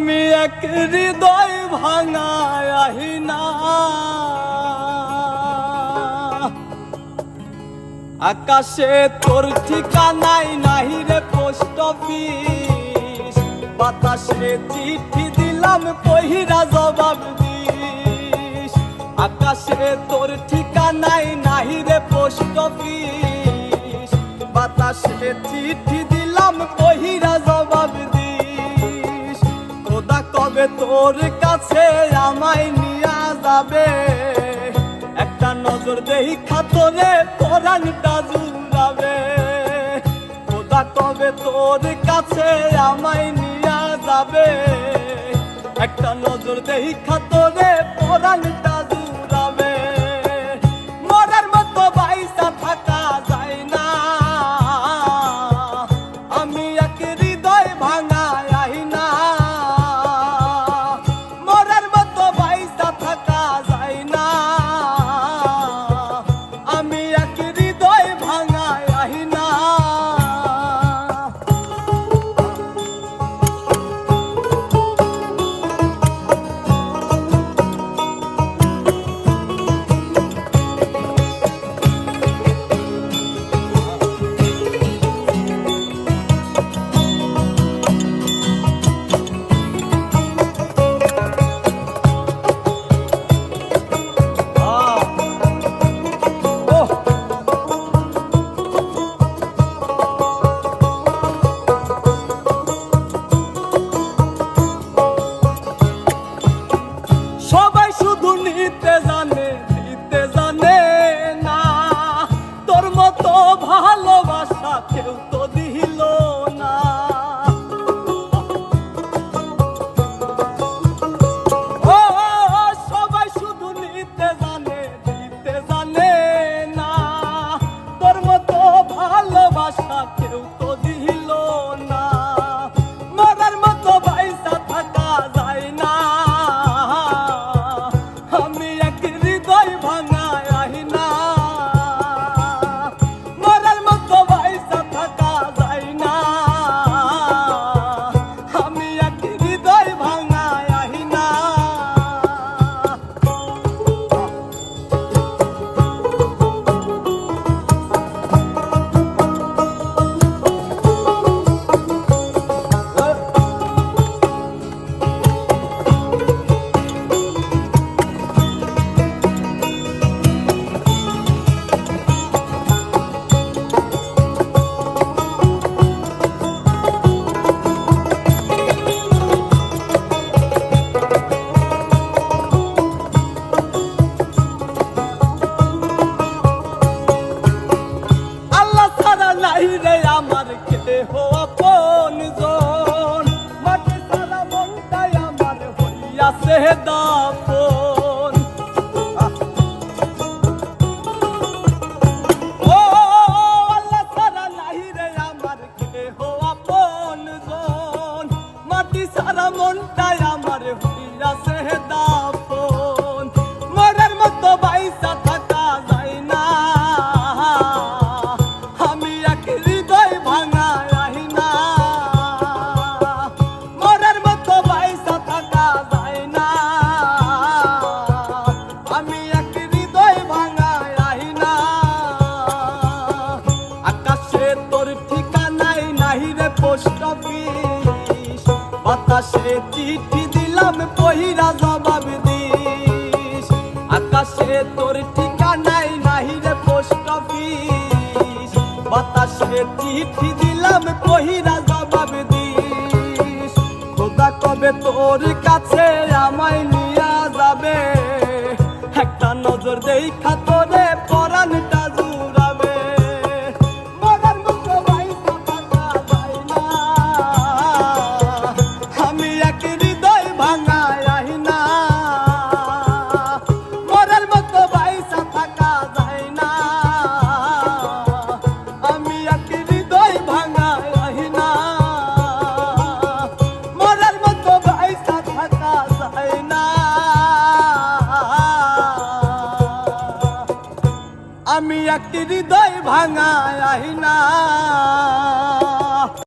আমি এক হৃদয় ভাঙায় আহিনা, আকাশে তোর ঠিকানাই নাহি রে পোস্ট অফিস, বাতাসে চিঠি দিলাম কহিরা জবাব দিস। আকাশে তোর ঠিকানাই নাহি রে পোস্ট অফিস, বাতাসে চিঠি দিলাম কহিরা জবাব দিস। খোদা কবে তোর কাছে আমায় নিয়া যাবে, একটা নজর দেখা তোরে পরাণটা জুড়াবে। খোদা কবে তোর কাছে আমায় নিয়া যাবে, একটা নজর দেখা তোরে পরাণটা জুড়াবে। মরার মতো বাইসা থাকা যায় না, আমি এক হৃদয় ভাঙা আহিনা। মরার মতো বাইসা থাকা যায় না, আমি এক হৃদয় ভাঙা আহিনা। সবাই শুধু নিতে জানে, দিতে জানে না। তোর মতো ভালোবাসা কেউ তো দিল না। ও সবাই শুধু নিতে জানে, দিতে জানে না। তোর মতো ভালোবাসা কেউ তো দিল না। মরার মতো বাইসা থাকা যায় না, আমি এক হৃদয় ভাঙা আহিনা। মরার মতো বাইসা থাকা যায় না, আমি এক হৃদয় ভাঙা আহিনা। আল্লাহ ছাড়া নাই রে আমার কেহ আপনজন, মাটি ছাড়া মনটাই আমার হইয়াছে দাফন। ও আল্লাহ ছাড়া নাই রে আমার কেহ আপনজন, মাটি ছাড়া মনটাই আমার হইয়াছে দাফন। মরার মতো বাইসা থাকা যায় না, আমি এক হৃদয় ভাঙা আহিনা। মরার মতো বাইসা থাকা যায় না, আমি এক হৃদয় ভাঙা আহিনা। আকাশে তোর ঠিকানাই নাহি রে পোস্ট অফিস, বাতাসে চিঠি দিলাম কহিরা জবাব দিস। আকাশে তোর ঠিকানাই নাহি রে পোস্ট অফিস, বাতাসে চিঠি দিলাম কহিরা জবাব দিস। খোদা কবে তোর কাছে আমায় নিয়া যাবে, একটা নজর দেখা তোরে পরাণটা জুড়াবে। মরার মতো বাইসা থাকা যায় না, আমি এক হৃদয় ভাঙা আহিনা। মরার মতো বাইসা থাকা যায় না, আমি এক হৃদয় ভাঙা আহিনা। মরার মতো বাইসা থাকা যায় না, আমি এক হৃদয় ভাঙা আহিনা।